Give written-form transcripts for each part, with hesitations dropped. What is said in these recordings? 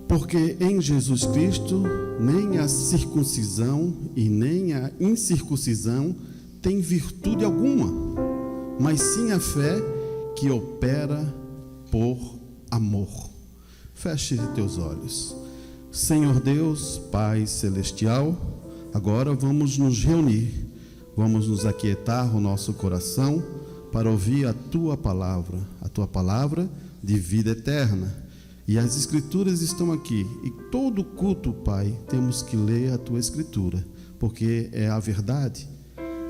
Porque em Jesus Cristo nem a circuncisão e nem a incircuncisão tem virtude alguma, mas sim a fé que opera por amor. Feche teus olhos. Senhor Deus, Pai Celestial, agora vamos nos reunir, vamos nos aquietar o nosso coração para ouvir a Tua palavra de vida eterna. E as Escrituras estão aqui, e todo culto, Pai, temos que ler a Tua Escritura, porque é a verdade,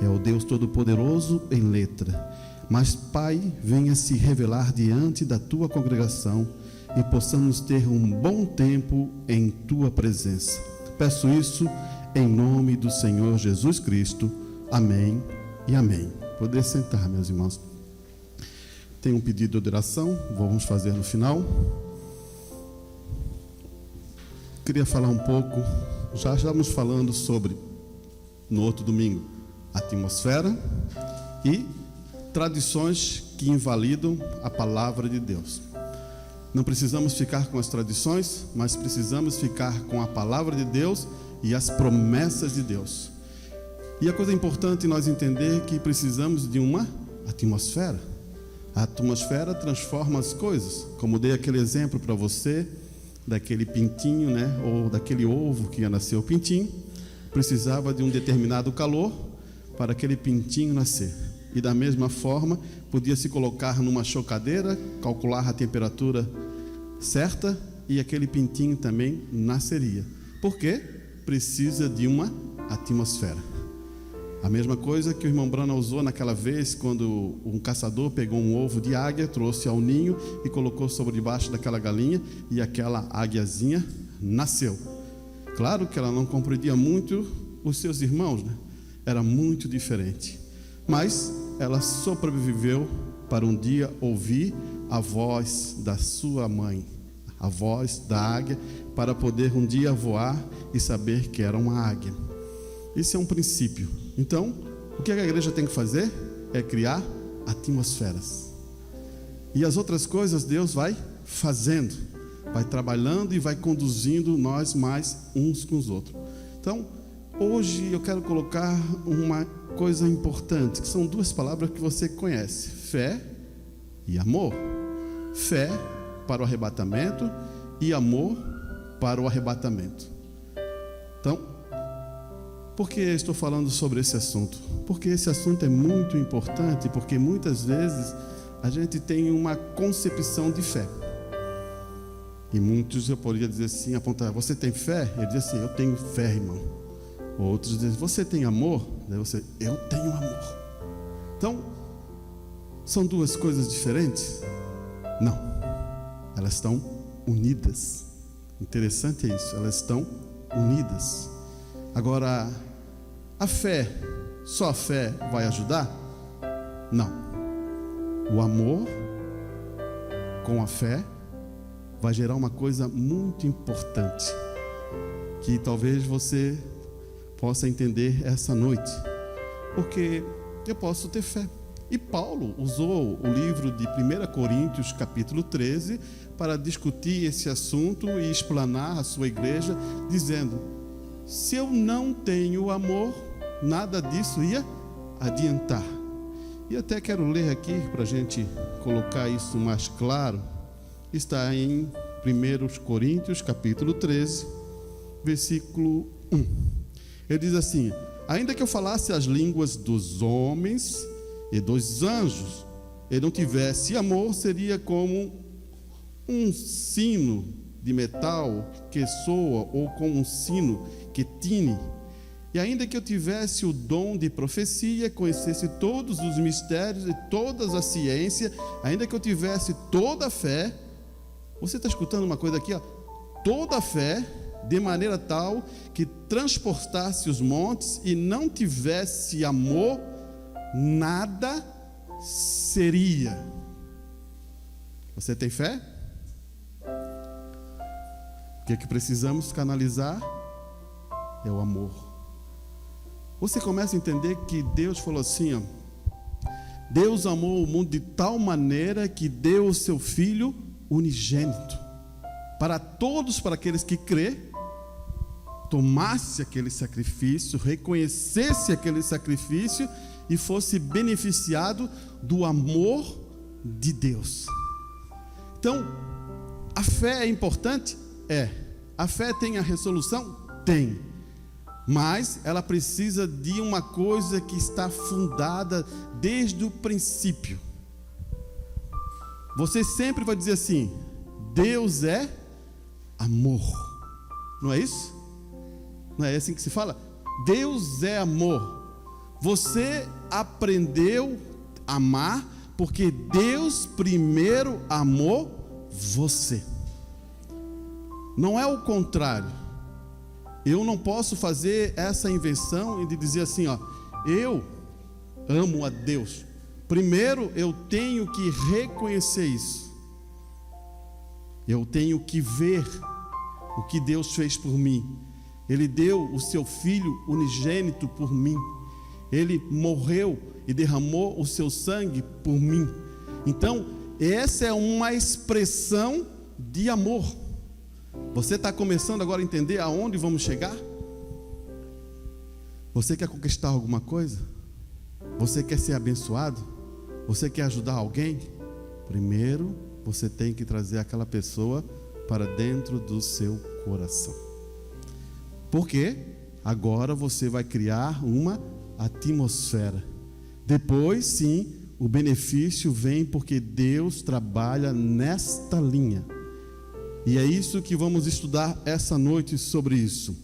é o Deus Todo-Poderoso em letra. Mas, Pai, venha se revelar diante da Tua congregação e possamos ter um bom tempo em Tua presença. Peço isso em nome do Senhor Jesus Cristo. Amém e amém. Poder sentar, meus irmãos. Tem um pedido de oração, vamos fazer no final. Queria falar um pouco, já estávamos falando sobre, no outro domingo, atmosfera e tradições que invalidam a palavra de Deus. Não precisamos ficar com as tradições, mas precisamos ficar com a palavra de Deus e as promessas de Deus. E a coisa importante nós entender que precisamos de uma atmosfera. A atmosfera transforma as coisas, como dei aquele exemplo para você, daquele pintinho, né? Ou daquele ovo que ia nascer o pintinho, precisava de um determinado calor para aquele pintinho nascer. E da mesma forma, podia se colocar numa chocadeira, calcular a temperatura certa e aquele pintinho também nasceria. Por quê? Precisa de uma atmosfera. A mesma coisa que o irmão Brana usou naquela vez, quando um caçador pegou um ovo de águia, trouxe ao ninho e colocou sobre debaixo daquela galinha, e aquela águiazinha nasceu. Claro que ela não compreendia muito os seus irmãos, né? Era muito diferente. Mas ela sobreviveu para um dia ouvir a voz da sua mãe, a voz da águia, para poder um dia voar e saber que era uma águia. Isso é um princípio. Então, o que a igreja tem que fazer é criar atmosferas. E as outras coisas Deus vai fazendo, vai trabalhando e vai conduzindo nós mais uns com os outros. Então, hoje eu quero colocar uma coisa importante, que são duas palavras que você conhece: fé e amor. Fé para o arrebatamento e amor para o arrebatamento. Então, por que estou falando sobre esse assunto? Porque esse assunto é muito importante, porque muitas vezes a gente tem uma concepção de fé. E muitos, eu poderia dizer assim, apontar: você tem fé? Ele diz assim: eu tenho fé, irmão. Outros dizem: você tem amor? Eu tenho amor. Então, são duas coisas diferentes? Não, elas estão unidas. Interessante é isso, elas estão unidas. Agora, a fé, só a fé vai ajudar? Não. O amor com a fé vai gerar uma coisa muito importante, que talvez você possa entender essa noite. Porque eu posso ter fé. E Paulo usou o livro de 1 Coríntios, capítulo 13, para discutir esse assunto e explanar a sua igreja, dizendo: se eu não tenho amor, nada disso ia adiantar. E até quero ler aqui para a gente colocar isso mais claro. Está em 1 Coríntios, capítulo 13, versículo 1. Ele diz assim: ainda que eu falasse as línguas dos homens e dos anjos, e não tivesse amor, seria como um sino de metal que soa, ou como um sino que tine. E ainda que eu tivesse o dom de profecia, conhecesse todos os mistérios e todas as ciências, ainda que eu tivesse toda a fé, você está escutando uma coisa aqui, ó, toda a fé, de maneira tal que transportasse os montes, e não tivesse amor, nada seria. Você tem fé? O que é que precisamos canalizar? É o amor. Você começa a entender que Deus falou assim, ó: Deus amou o mundo de tal maneira que deu o seu Filho unigênito. para todos, para aqueles que crê, tomasse aquele sacrifício, reconhecesse aquele sacrifício e fosse beneficiado do amor de Deus. Então, a fé é importante? É. A fé tem a resolução? Tem. Mas ela precisa de uma coisa que está fundada desde o princípio. Você sempre vai dizer assim: Deus é amor. Não é isso? Não é assim que se fala? Deus é amor. Você aprendeu a amar porque Deus primeiro amou você. Não é o contrário. Eu não posso fazer essa invenção e de dizer assim, ó, eu amo a Deus. Primeiro eu tenho que reconhecer isso. Eu tenho que ver o que Deus fez por mim. Ele deu o seu Filho unigênito por mim. Ele morreu e derramou o seu sangue por mim. Então, essa é uma expressão de amor. Você está começando agora a entender aonde vamos chegar? Você quer conquistar alguma coisa? Você quer ser abençoado? Você quer ajudar alguém? Primeiro, você tem que trazer aquela pessoa para dentro do seu coração. Porque agora você vai criar uma atmosfera. Depois, sim, o benefício vem porque Deus trabalha nesta linha. E é isso que vamos estudar essa noite sobre isso.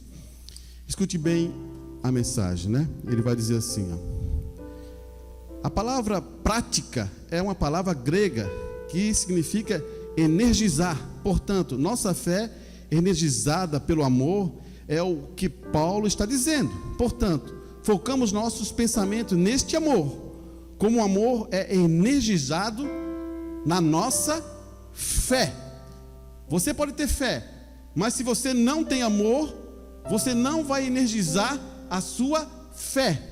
Escute bem a mensagem, né? Ele vai dizer assim, ó. A palavra prática é uma palavra grega que significa energizar. Portanto, nossa fé energizada pelo amor é o que Paulo está dizendo. Portanto, focamos nossos pensamentos neste amor. Como o amor é energizado na nossa fé. Você pode ter fé, mas se você não tem amor, você não vai energizar a sua fé.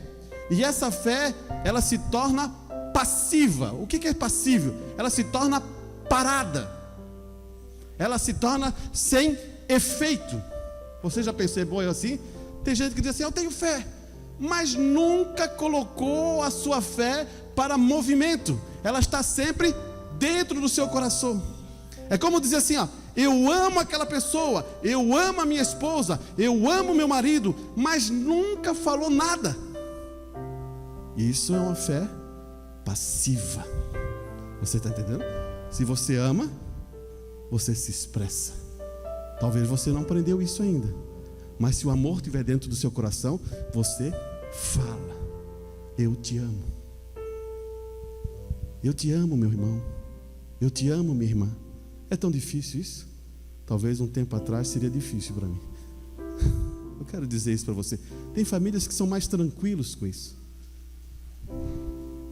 E essa fé, ela se torna passiva. O que é passível? Ela se torna parada. Ela se torna sem efeito. Você já percebeu assim? Tem gente que diz assim, eu tenho fé, mas nunca colocou a sua fé para movimento. Ela está sempre dentro do seu coração. É como dizer assim, ó, eu amo aquela pessoa, eu amo a minha esposa, eu amo meu marido, mas nunca falou nada. Isso é uma fé passiva. Você está entendendo? Se você ama, você se expressa. Talvez você não aprendeu isso ainda, mas se o amor estiver dentro do seu coração, você fala, eu te amo. Eu te amo, meu irmão. Eu te amo, minha irmã. É tão difícil isso? Talvez um tempo atrás seria difícil para mim. Eu quero dizer isso para você. Tem famílias que são mais tranquilos com isso.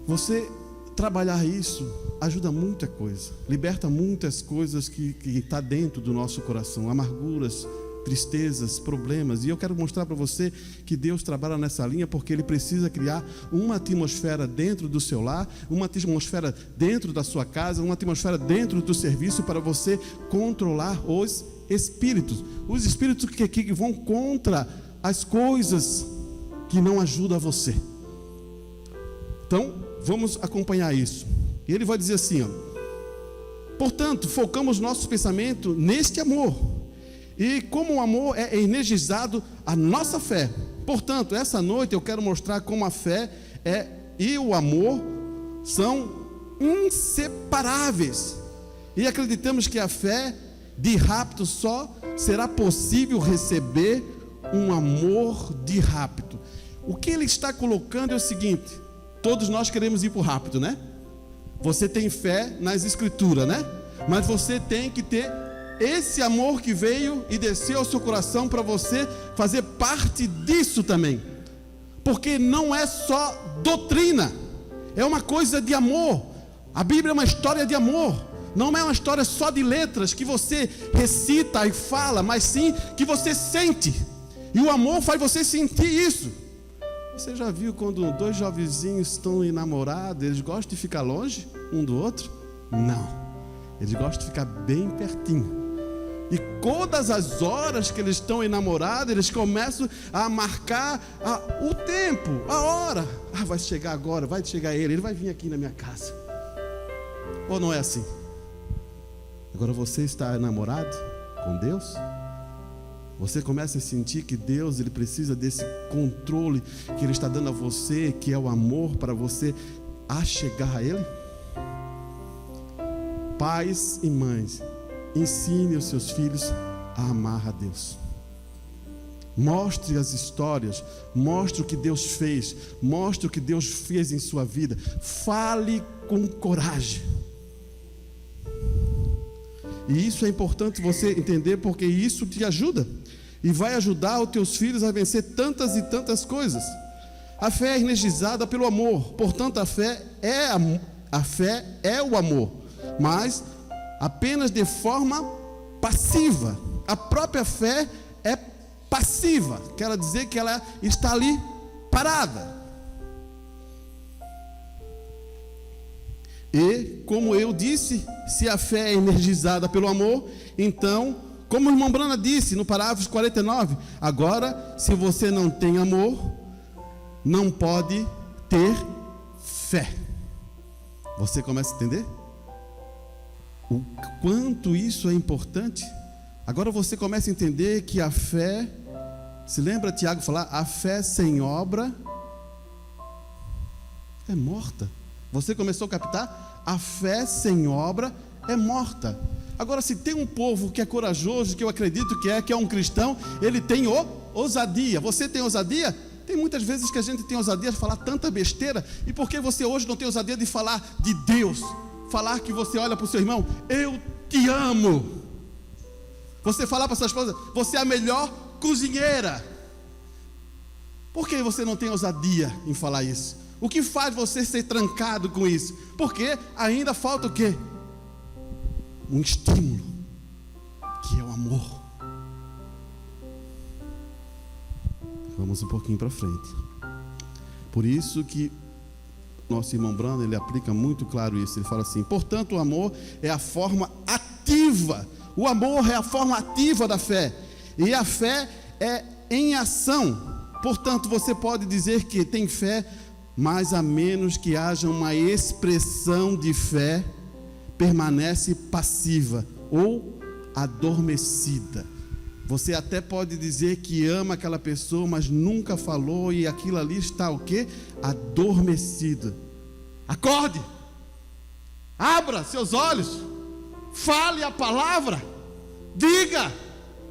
Você trabalhar isso ajuda muita coisa. Liberta muitas coisas que está dentro do nosso coração. Amarguras, tristezas, problemas. E eu quero mostrar para você que Deus trabalha nessa linha porque Ele precisa criar uma atmosfera dentro do seu lar, uma atmosfera dentro da sua casa, uma atmosfera dentro do serviço para você controlar os espíritos. Os espíritos que vão contra as coisas que não ajudam você. Então, vamos acompanhar isso. E ele vai dizer assim, ó, portanto, focamos nossos pensamentos neste amor. E como o amor é energizado a nossa fé. Portanto, essa noite eu quero mostrar como a fé e o amor são inseparáveis. E acreditamos que a fé, de rápido, só será possível receber um amor de rápido. O que ele está colocando é o seguinte: todos nós queremos ir para o rápido, né? Você tem fé nas escrituras, né? Mas você tem que ter esse amor que veio e desceu ao seu coração para você fazer parte disso também. Porque não é só doutrina, é uma coisa de amor. A Bíblia é uma história de amor. Não é uma história só de letras que você recita e fala, mas sim que você sente. E o amor faz você sentir isso. Você já viu quando dois jovenzinhos estão enamorados, eles gostam de ficar longe um do outro? Não. Eles gostam de ficar bem pertinho. E todas as horas que eles estão enamorados, eles começam a marcar o tempo, a hora. Vai chegar agora, vai chegar ele vai vir aqui na minha casa. Ou não é assim? Agora você está enamorado com Deus? Você começa a sentir que Deus, Ele precisa desse controle que Ele está dando a você, que é o amor para você chegar a Ele? Pais e mães, ensine os seus filhos a amar a Deus. Mostre as histórias, mostre o que Deus fez, mostre o que Deus fez em sua vida. Fale com coragem. E isso é importante você entender, porque isso te ajuda e vai ajudar os teus filhos a vencer tantas e tantas coisas. A fé é energizada pelo amor, portanto a fé é o amor, mas apenas de forma passiva. A própria fé é passiva, quer dizer que ela está ali parada. E, como eu disse, se a fé é energizada pelo amor, então, como o irmão Brana disse no parágrafo 49, agora, se você não tem amor, não pode ter fé. Você começa a entender? O quanto isso é importante? Agora você começa a entender que a fé, se lembra Tiago falar, a fé sem obra é morta. Você começou a captar? A fé sem obra é morta. Agora, se tem um povo que é corajoso, que eu acredito que é um cristão, ele tem ousadia. Você tem ousadia? Tem muitas vezes que a gente tem ousadia de falar tanta besteira. E por que você hoje não tem ousadia de falar de Deus? Falar que você olha para o seu irmão, eu te amo. Você falar para sua esposa, você é a melhor cozinheira. Por que você não tem ousadia em falar isso? O que faz você ser trancado com isso? Porque ainda falta o quê? Um estímulo, que é o amor. Vamos um pouquinho para frente. Por isso que nosso irmão Brando, ele aplica muito claro isso. Ele fala assim, portanto o amor é a forma ativa. O amor é a forma ativa da fé. E a fé é em ação. Portanto, você pode dizer que tem fé, mas a menos que haja uma expressão de fé, permanece passiva ou adormecida. Você até pode dizer que ama aquela pessoa, mas nunca falou, e aquilo ali está o quê? Adormecido. Acorde, abra seus olhos, fale a palavra, diga,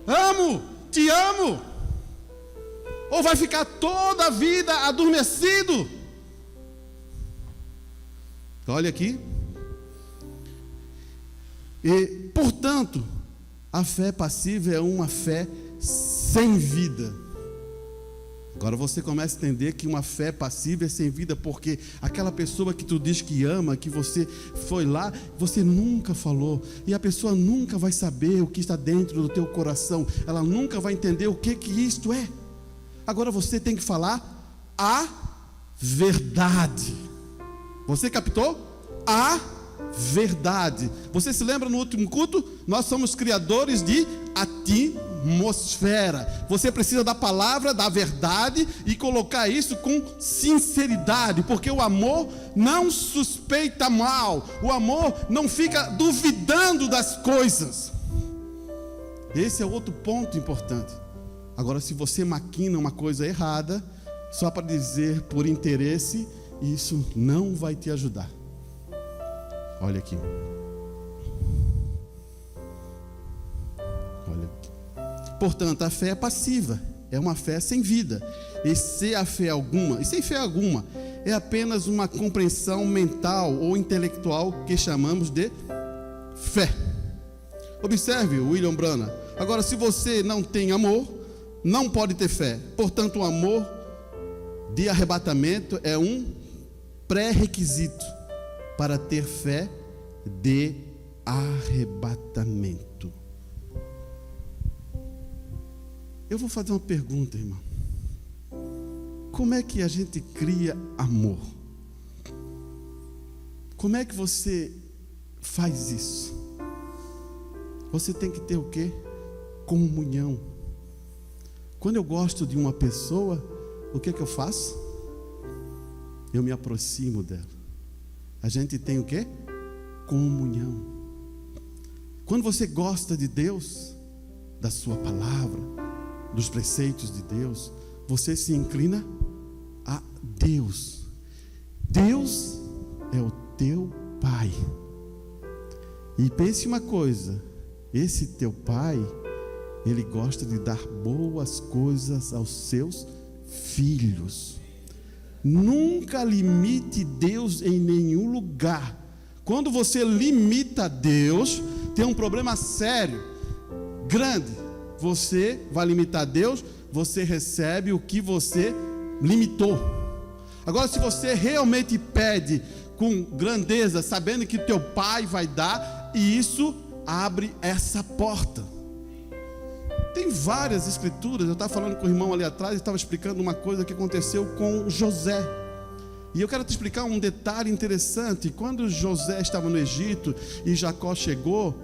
amo, te amo, ou vai ficar toda a vida adormecido? Olha aqui. E, portanto, a fé passiva é uma fé sem vida. Agora você começa a entender que uma fé passiva é sem vida, porque aquela pessoa que tu diz que ama, que você foi lá, você nunca falou, e a pessoa nunca vai saber o que está dentro do teu coração, ela nunca vai entender o que isto é. Agora você tem que falar a verdade. Você captou? A verdade. Você se lembra no último culto? Nós somos criadores de atmosfera. Você precisa da palavra, da verdade, e colocar isso com sinceridade, porque o amor não suspeita mal. O amor não fica duvidando das coisas. Esse é outro ponto importante. Agora, se você maquina uma coisa errada, só para dizer por interesse, isso não vai te ajudar. Olha aqui. Olha aqui. Portanto, a fé é passiva, é uma fé sem vida. E sem fé alguma, é apenas uma compreensão mental ou intelectual que chamamos de fé. Observe William Branham. Agora, se você não tem amor, não pode ter fé. Portanto, o amor de arrebatamento é um pré-requisito para ter fé de arrebatamento. Eu vou fazer uma pergunta, irmão. Como é que a gente cria amor? Como é que você faz isso? Você tem que ter o quê? comunhão. Quando eu gosto de uma pessoa, o que eu faço? Eu me aproximo dela. A gente tem o quê? Comunhão. Quando você gosta de Deus, da sua palavra, dos preceitos de Deus, você se inclina a Deus. Deus é o teu Pai. E pense uma coisa, esse teu Pai, Ele gosta de dar boas coisas aos seus filhos. Nunca limite Deus em nenhum lugar. Quando você limita Deus, tem um problema sério, grande. Você vai limitar Deus, você recebe o que você limitou. Agora, se você realmente pede com grandeza, sabendo que teu Pai vai dar, e isso abre essa porta. Tem várias escrituras. Eu estava falando com o irmão ali atrás, e estava explicando uma coisa que aconteceu com José. E eu quero te explicar um detalhe interessante. Quando José estava no Egito e Jacó chegou,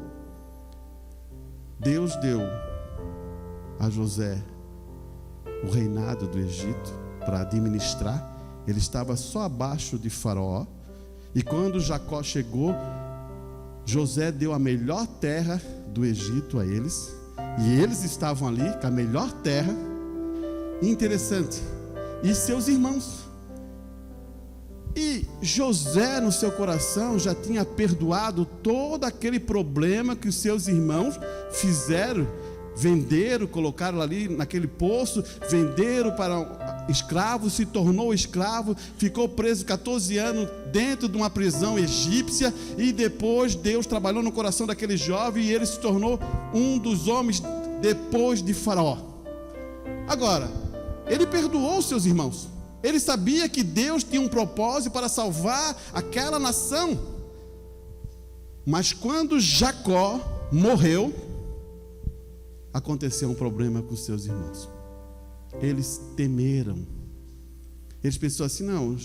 Deus deu a José o reinado do Egito para administrar. Ele estava só abaixo de Faraó. E quando Jacó chegou, José deu a melhor terra do Egito a eles. E eles estavam ali com a melhor terra. Interessante. E seus irmãos. E José, no seu coração, já tinha perdoado todo aquele problema que os seus irmãos fizeram. Venderam, colocaram ali naquele poço, venderam para escravo, se tornou escravo, ficou preso 14 anos dentro de uma prisão egípcia, e depois Deus trabalhou no coração daquele jovem, e ele se tornou um dos homens depois de Faraó. Agora, ele perdoou os seus irmãos, ele sabia que Deus tinha um propósito para salvar aquela nação. Mas quando Jacó morreu, aconteceu um problema com seus irmãos. Eles temeram. Eles pensaram assim: não,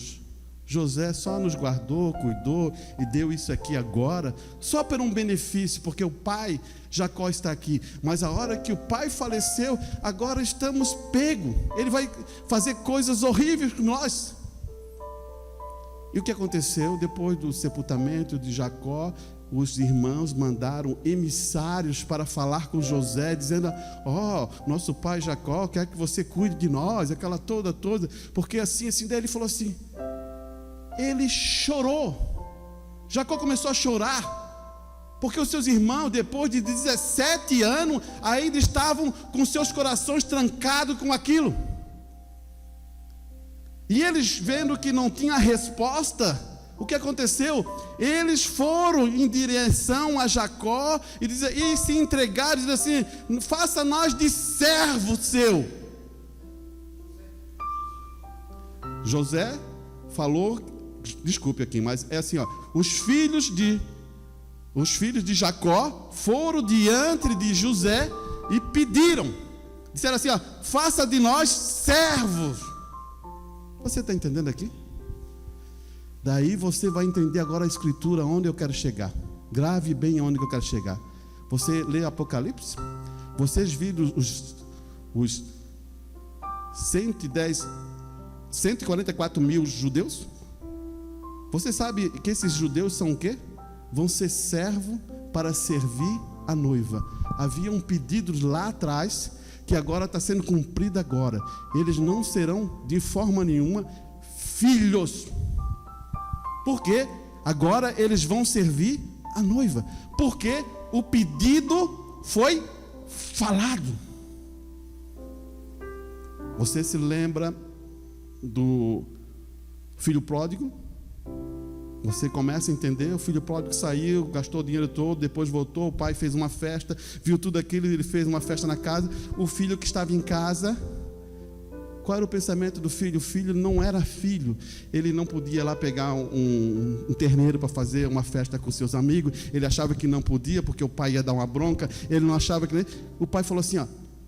José só nos guardou, cuidou e deu isso aqui agora, só por um benefício, porque o pai Jacó está aqui. Mas a hora que o pai faleceu, agora estamos pegos. Ele vai fazer coisas horríveis com nós. E o que aconteceu? Depois do sepultamento de Jacó, os irmãos mandaram emissários para falar com José, dizendo: nosso pai Jacó quer que você cuide de nós, aquela toda, porque assim, daí ele falou assim, ele chorou. Jacó começou a chorar, porque os seus irmãos, depois de 17 anos, ainda estavam com seus corações trancados com aquilo. E eles, vendo que não tinha resposta, o que aconteceu? Eles foram em direção a Jacó e se entregaram, dizendo assim: faça nós de servo seu. José falou, desculpe aqui, mas é assim, os filhos de Jacó foram diante de José e pediram, disseram assim: faça de nós servos. Você está entendendo aqui? Daí você vai entender agora a escritura, onde eu quero chegar. Grave bem onde eu quero chegar. Você lê Apocalipse, vocês viram os 144 mil judeus? Você sabe que esses judeus são o quê? Vão ser servo para servir a noiva. Havia um pedido lá atrás, que agora está sendo cumprido agora. Eles não serão de forma nenhuma filhos, porque agora eles vão servir a noiva, porque o pedido foi falado. Você se lembra do filho pródigo? Você começa a entender. O filho pródigo saiu, gastou o dinheiro todo, depois voltou, o pai fez uma festa, viu tudo aquilo, ele fez uma festa na casa. O filho que estava em casa, qual era o pensamento do filho? O filho não era filho, ele não podia lá pegar um terneiro para fazer uma festa com seus amigos, ele achava que não podia, porque o pai ia dar uma bronca, ele não achava que... O pai falou assim: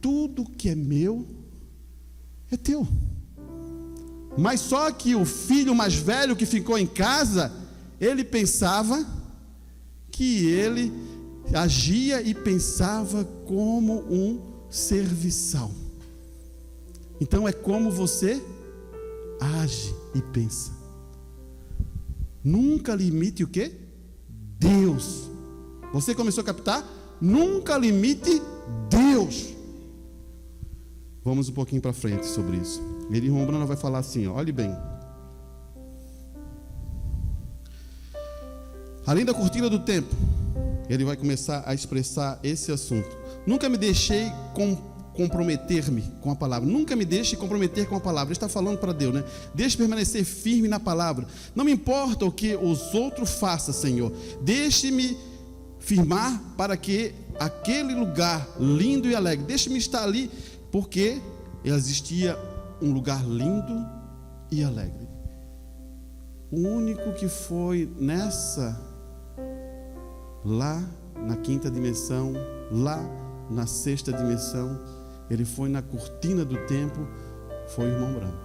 tudo que é meu é teu. Mas só que o filho mais velho que ficou em casa, ele pensava que ele agia e pensava como um serviçal. Então é como você age e pensa. Nunca limite o quê? Deus. Você começou a captar? Nunca limite Deus. Vamos um pouquinho para frente sobre isso. Ele, irmão Bruno, vai falar assim, ó, olhe bem. Além da cortina do tempo, ele vai começar a expressar esse assunto. Nunca me deixei comprometer-me com a palavra. Nunca me deixe comprometer com a palavra. Ele está falando para Deus, né? Deixe permanecer firme na palavra. Não me importa o que os outros façam, Senhor. Deixe-me firmar para que aquele lugar lindo e alegre, deixe-me estar ali, porque existia um lugar lindo e alegre. O único que foi lá na quinta dimensão, lá na sexta dimensão, ele foi na cortina do tempo, foi o irmão Branco.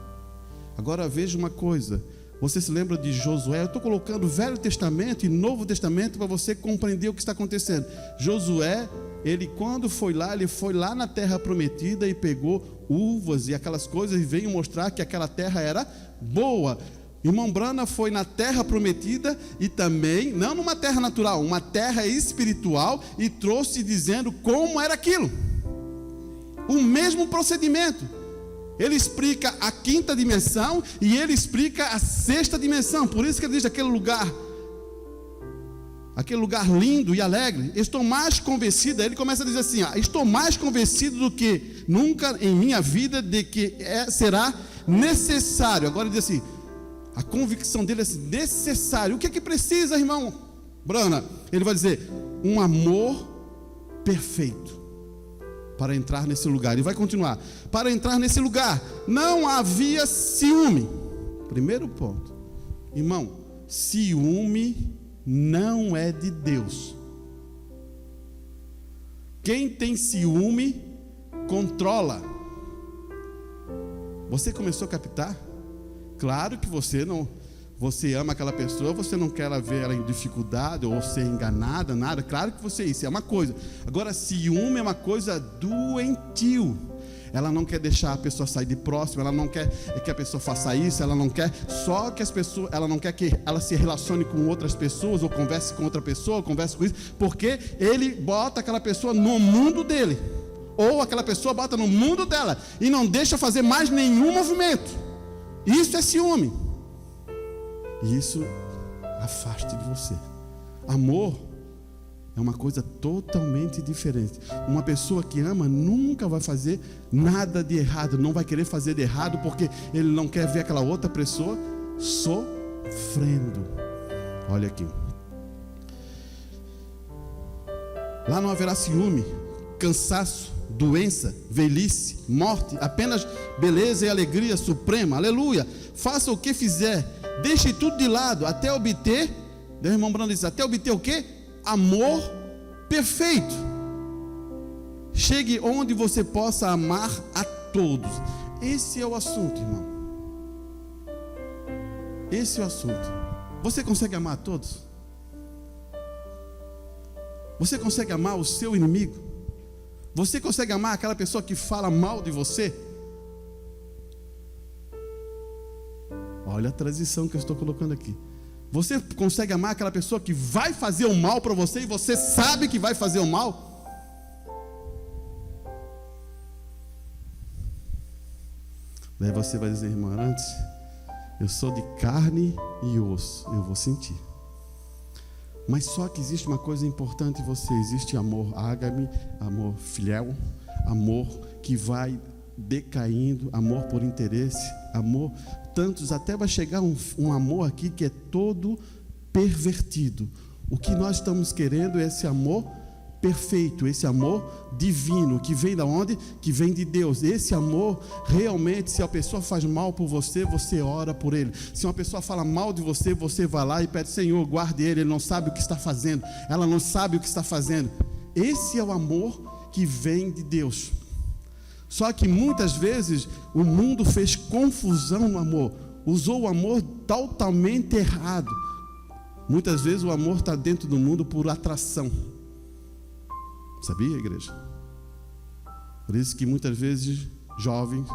Agora veja uma coisa, você se lembra de Josué? Eu estou colocando Velho Testamento e Novo Testamento para você compreender o que está acontecendo. Josué, ele quando foi lá, ele foi lá na terra prometida e pegou uvas e aquelas coisas e veio mostrar que aquela terra era boa. Irmão Brana foi na terra prometida e também, não numa terra natural, uma terra espiritual, e trouxe dizendo como era aquilo. O mesmo procedimento. Ele explica a quinta dimensão e ele explica a sexta dimensão. Por isso que ele diz aquele lugar lindo e alegre. Estou mais convencido. Ele começa a dizer assim, estou mais convencido do que nunca em minha vida de que será necessário. Agora ele diz assim, a convicção dele é assim, necessário. O que é que precisa, irmão Brana? Ele vai dizer, um amor perfeito para entrar nesse lugar. Ele vai continuar, para entrar nesse lugar não havia ciúme. Primeiro ponto, irmão, ciúme não é de Deus. Quem tem ciúme controla. Você começou a captar? Claro que você ama aquela pessoa, você não quer ela ver ela em dificuldade ou ser enganada, nada. Claro que isso é uma coisa. Agora, ciúme é uma coisa doentio. Ela não quer deixar a pessoa sair de próximo, ela não quer que a pessoa faça isso, ela não quer só que ela não quer que ela se relacione com outras pessoas ou converse com outra pessoa, converse com isso, porque ele bota aquela pessoa no mundo dele, ou aquela pessoa bota no mundo dela e não deixa fazer mais nenhum movimento. Isso é ciúme. E isso afaste de você. Amor é uma coisa totalmente diferente. Uma pessoa que ama nunca vai fazer nada de errado, não vai querer fazer de errado porque ele não quer ver aquela outra pessoa sofrendo. Olha aqui. Lá não haverá ciúme, cansaço, doença, velhice, morte, apenas beleza e alegria suprema. Aleluia. Faça o que fizer, deixe tudo de lado até obter, Deus, irmão Brando diz, até obter o quê? Amor perfeito. Chegue onde você possa amar a todos. Esse é o assunto, irmão. Esse é o assunto. Você consegue amar a todos? Você consegue amar o seu inimigo? Você consegue amar aquela pessoa que fala mal de você? Olha a transição que eu estou colocando aqui. Você consegue amar aquela pessoa que vai fazer o mal para você e você sabe que vai fazer o mal? Daí você vai dizer, irmã, antes, eu sou de carne e osso, eu vou sentir. Mas só que existe uma coisa importante em você, existe amor ágape, amor filial, amor que vai decaindo, amor por interesse, amor, tantos, até vai chegar um amor aqui que é todo pervertido. O que nós estamos querendo é esse amor perfeito, esse amor divino, que vem da onde? Que vem de Deus. Esse amor, realmente, se a pessoa faz mal por você, você ora por ele. Se uma pessoa fala mal de você, você vai lá e pede, Senhor, guarde ele não sabe o que está fazendo, ela não sabe o que está fazendo. Esse é o amor que vem de Deus. Só que muitas vezes o mundo fez confusão no amor, usou o amor totalmente errado. Muitas vezes o amor está dentro do mundo por atração. Sabia, igreja? Por isso que muitas vezes jovens,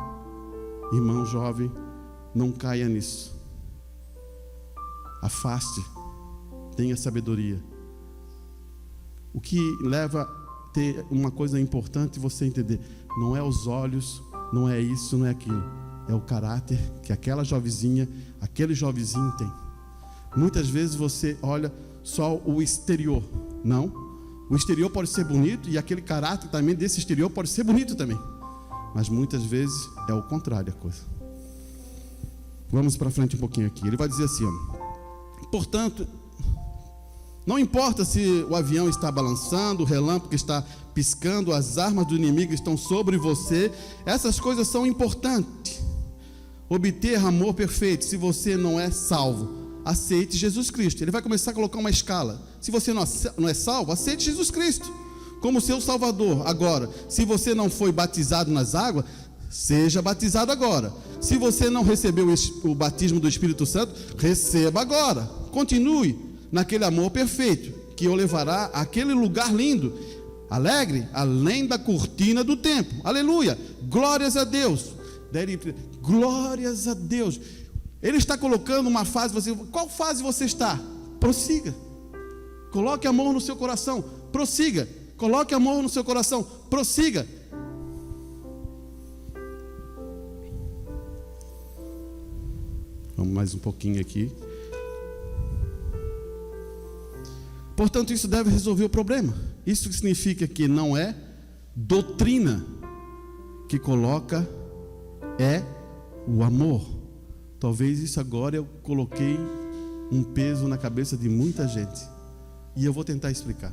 irmão jovem, não caia nisso. Afaste, tenha sabedoria. O que leva a ter uma coisa importante você entender: não é os olhos, não é isso, não é aquilo, é o caráter que aquela jovenzinha, aquele jovenzinho tem. Muitas vezes você olha só o exterior. Não, o exterior pode ser bonito e aquele caráter também desse exterior pode ser bonito também, mas muitas vezes é o contrário a coisa. Vamos para frente um pouquinho aqui. Ele vai dizer assim, ó: portanto, não importa se o avião está balançando, o relâmpago está piscando, as armas do inimigo estão sobre você, essas coisas são importantes. Obter amor perfeito. Se você não é salvo, aceite Jesus Cristo. Ele vai começar a colocar uma escala. Se você não é salvo, aceite Jesus Cristo como seu Salvador. Agora, se você não foi batizado nas águas, seja batizado agora. Se você não recebeu o batismo do Espírito Santo, receba agora. Continue naquele amor perfeito, que o levará àquele lugar lindo, alegre, além da cortina do tempo. Aleluia, glórias a Deus. Glórias a Deus. Ele está colocando uma fase. Qual fase você está? Prossiga. Coloque amor no seu coração. Prossiga. Coloque amor no seu coração. Prossiga. Vamos mais um pouquinho aqui. Portanto, isso deve resolver o problema. Isso significa que não é doutrina que coloca, é o amor. Talvez isso agora eu coloquei um peso na cabeça de muita gente, e eu vou tentar explicar.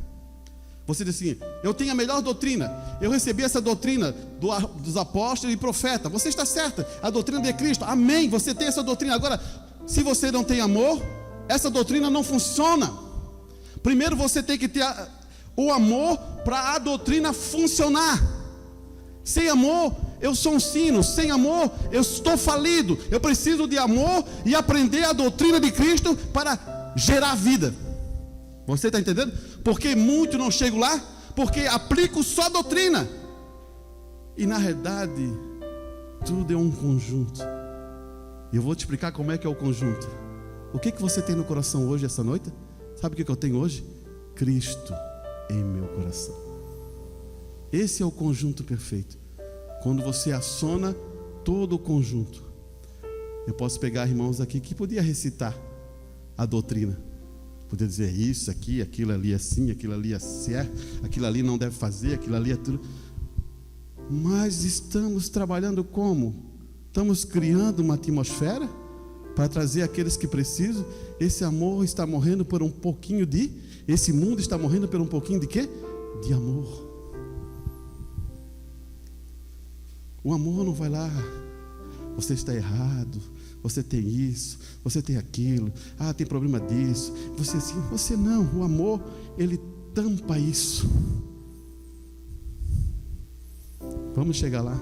Você diz assim: eu tenho a melhor doutrina, eu recebi essa doutrina dos apóstolos e profetas. Você está certa, a doutrina de Cristo, amém, você tem essa doutrina. Agora, se você não tem amor, essa doutrina não funciona. Primeiro você tem que ter o amor para a doutrina funcionar. Sem amor, eu sou um sino. Sem amor, eu estou falido. Eu preciso de amor e aprender a doutrina de Cristo para gerar vida. Você está entendendo? Porque muito não chego lá, porque aplico só a doutrina. E na realidade, tudo é um conjunto. E eu vou te explicar como é que é o conjunto. O que você tem no coração hoje, essa noite? Sabe o que eu tenho hoje? Cristo em meu coração. Esse é o conjunto perfeito. Quando você aciona todo o conjunto. Eu posso pegar irmãos aqui que podia recitar a doutrina. Podia dizer isso, aqui, aquilo ali assim, aquilo ali assim, aquilo ali não deve fazer, aquilo ali é tudo. Mas estamos trabalhando como? Estamos criando uma atmosfera para trazer aqueles que precisam. Esse amor está morrendo por um pouquinho de... Esse mundo está morrendo por um pouquinho de quê? De amor. O amor não vai lá: você está errado, você tem isso, você tem aquilo, tem problema disso. Você assim, você não. O amor, ele tampa isso. Vamos chegar lá.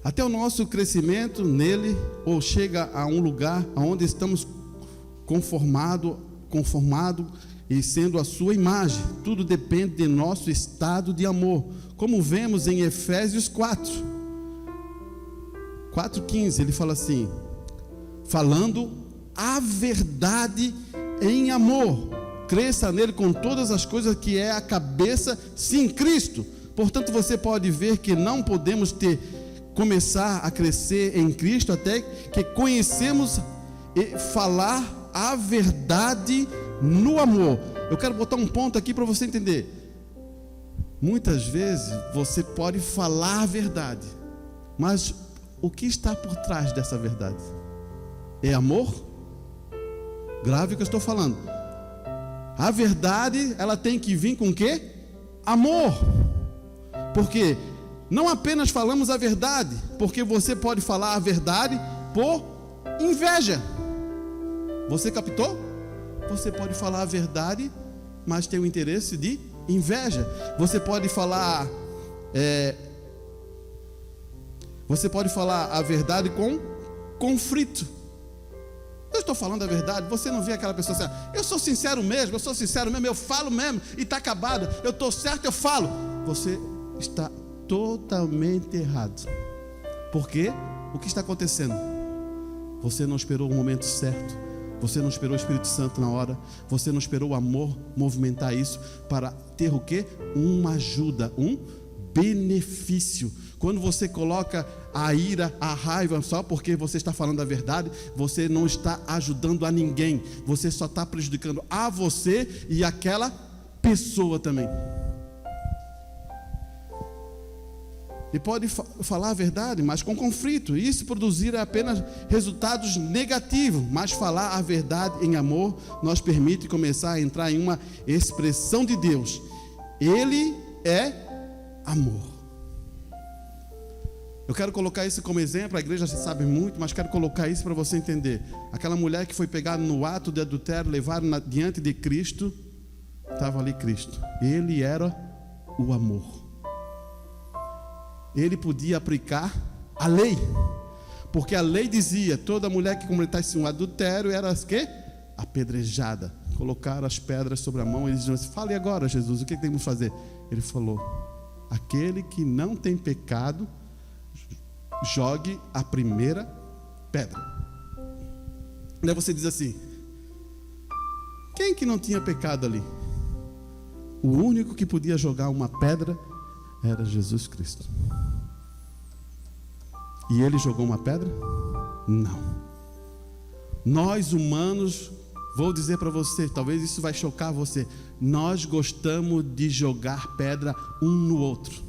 Até o nosso crescimento nele, ou chega a um lugar onde estamos conformado e sendo a sua imagem. Tudo depende de nosso estado de amor, como vemos em Efésios 4:15, ele fala assim: falando a verdade em amor, cresça nele com todas as coisas, que é a cabeça, sim, Cristo. Portanto, você pode ver que não podemos começar a crescer em Cristo até que conhecemos e falar a verdade no amor. Eu quero botar um ponto aqui para você entender. Muitas vezes você pode falar a verdade, mas o que está por trás dessa verdade? É amor? Grave o que eu estou falando. A verdade, ela tem que vir com o quê? Amor. Porque não apenas falamos a verdade, porque você pode falar a verdade por inveja. Você captou? Você pode falar a verdade, mas tem o interesse de inveja. Você pode falar a verdade com conflito. estou falando a verdade. Você não vê aquela pessoa assim, eu sou sincero mesmo, eu falo mesmo, e está acabado, eu estou certo, eu falo. Você está totalmente errado. Por quê? O que está acontecendo? Você não esperou o momento certo, você não esperou o Espírito Santo na hora, você não esperou o amor movimentar isso para ter o quê? Uma ajuda, um benefício. Quando você coloca a ira, a raiva só porque você está falando a verdade, você não está ajudando a ninguém, você só está prejudicando a você e aquela pessoa também. E pode falar a verdade, mas com conflito. Isso produzir apenas resultados negativos. Mas falar a verdade em amor nos permite começar a entrar em uma expressão de Deus. Ele é amor. Eu quero colocar isso como exemplo. A igreja já sabe muito, mas quero colocar isso para você entender. Aquela mulher que foi pegada no ato de adultério, levada diante de Cristo, estava ali Cristo. Ele era o amor. Ele podia aplicar a lei, porque a lei dizia: toda mulher que cometasse um adultério era que? Apedrejada. Colocaram as pedras sobre a mão e eles diziam assim: fale agora, Jesus, o que temos que fazer? Ele falou: aquele que não tem pecado, jogue a primeira pedra. Daí você diz assim: quem que não tinha pecado ali? O único que podia jogar uma pedra era Jesus Cristo. E ele jogou uma pedra? Não. Nós humanos, vou dizer para você, talvez isso vai chocar você, nós gostamos de jogar pedra um no outro.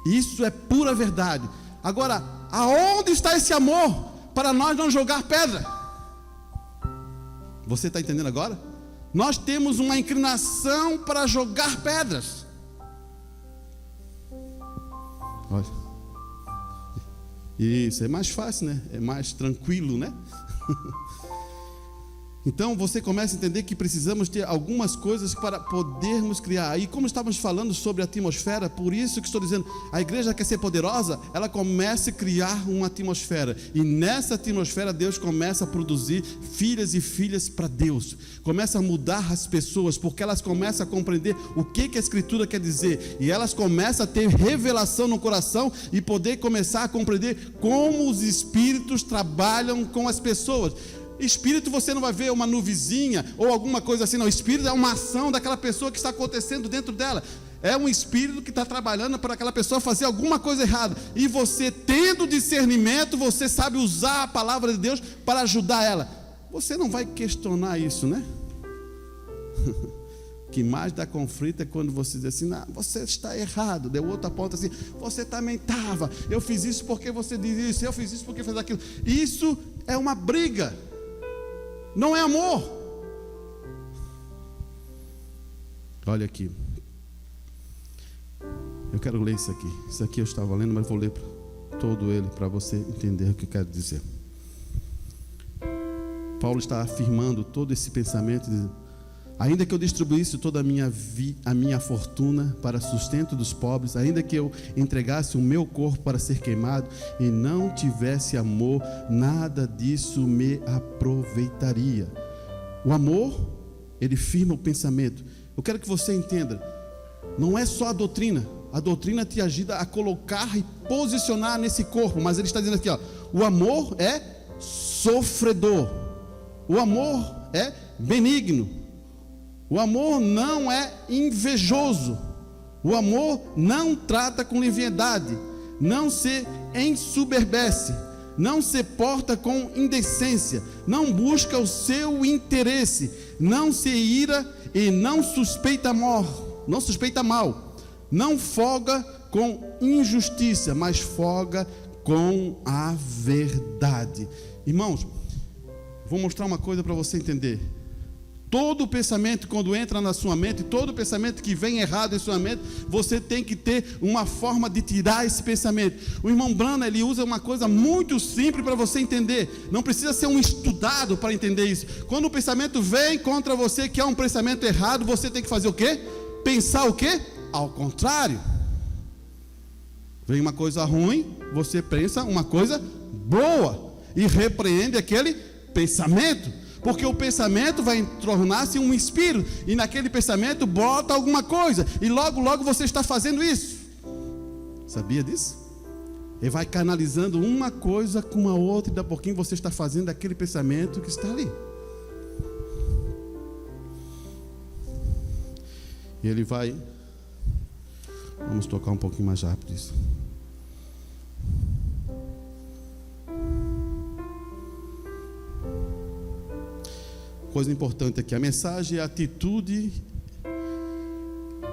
Isso é pura verdade. Agora, aonde está esse amor para nós não jogar pedra? Você está entendendo agora? Nós temos uma inclinação para jogar pedras. Olha, isso é mais fácil, né? É mais tranquilo, né? Então você começa a entender que precisamos ter algumas coisas para podermos criar. E como estávamos falando sobre a atmosfera, por isso que estou dizendo, a igreja quer ser poderosa, ela começa a criar uma atmosfera. E nessa atmosfera Deus começa a produzir filhas e filhas para Deus. Começa a mudar as pessoas, porque elas começam a compreender o que a Escritura quer dizer. E elas começam a ter revelação no coração e poder começar a compreender como os Espíritos trabalham com as pessoas. Espírito você não vai ver uma nuvezinha ou alguma coisa assim, não. Espírito é uma ação daquela pessoa que está acontecendo dentro dela. É um espírito que está trabalhando para aquela pessoa fazer alguma coisa errada. E você, tendo discernimento, você sabe usar a palavra de Deus para ajudar ela. Você não vai questionar isso, né? O que mais dá conflito é quando você diz assim: não, você está errado. Deu outra ponta assim: você também estava. Eu fiz isso porque você diz isso. Eu fiz isso porque fez aquilo. Isso é uma briga. Não é amor. Olha aqui. Eu quero ler isso aqui. Isso aqui eu estava lendo, mas vou ler todo ele para você entender o que eu quero dizer. Paulo está afirmando todo esse pensamento de, ainda que eu distribuísse toda a minha fortuna para sustento dos pobres, ainda que eu entregasse o meu corpo para ser queimado e não tivesse amor, nada disso me aproveitaria. O amor, ele firma o pensamento. Eu quero que você entenda, não é só a doutrina te ajuda a colocar e posicionar nesse corpo, mas ele está dizendo aqui, ó, o amor é sofredor, o amor é benigno. O amor não é invejoso. O amor não trata com leviandade, não se ensoberbece, não se porta com indecência, não busca o seu interesse, não se ira e não suspeita mal, não folga com injustiça, mas folga com a verdade. Irmãos, vou mostrar uma coisa para você entender. Todo pensamento, quando entra na sua mente, todo pensamento que vem errado em sua mente, você tem que ter uma forma de tirar esse pensamento. O irmão Brana, ele usa uma coisa muito simples para você entender. Não precisa ser um estudado para entender isso. Quando o pensamento vem contra você, que é um pensamento errado, você tem que fazer o quê? Pensar o quê? Ao contrário. Vem uma coisa ruim, você pensa uma coisa boa. e repreende aquele pensamento, porque o pensamento vai tornar-se um espírito, e naquele pensamento bota alguma coisa, e logo você está fazendo isso. Sabia disso? Ele vai canalizando uma coisa com a outra, e daqui a pouquinho você está fazendo aquele pensamento que está ali. E ele vai... Vamos tocar um pouquinho mais rápido isso. Coisa importante aqui, a mensagem é a atitude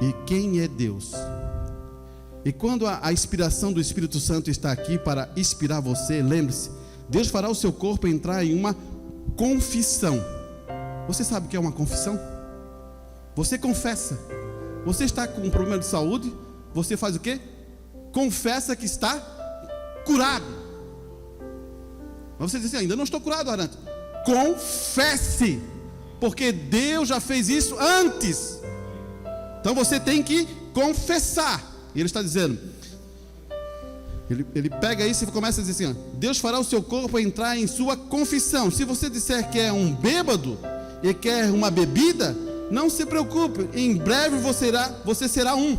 e quem é Deus. E quando a inspiração do Espírito Santo está aqui para inspirar você, lembre-se, Deus fará o seu corpo entrar em uma confissão. Você sabe o que é uma confissão? Você confessa. Você está com um problema de saúde, você faz o quê? Confessa que está curado. Mas você diz assim, ainda não estou curado, Arantes. Confesse, porque Deus já fez isso antes. Então você tem que confessar. E ele está dizendo, ele pega isso e começa a dizer assim, Deus fará o seu corpo entrar em sua confissão. Se você disser que é um bêbado e quer uma bebida, não se preocupe, em breve você será um.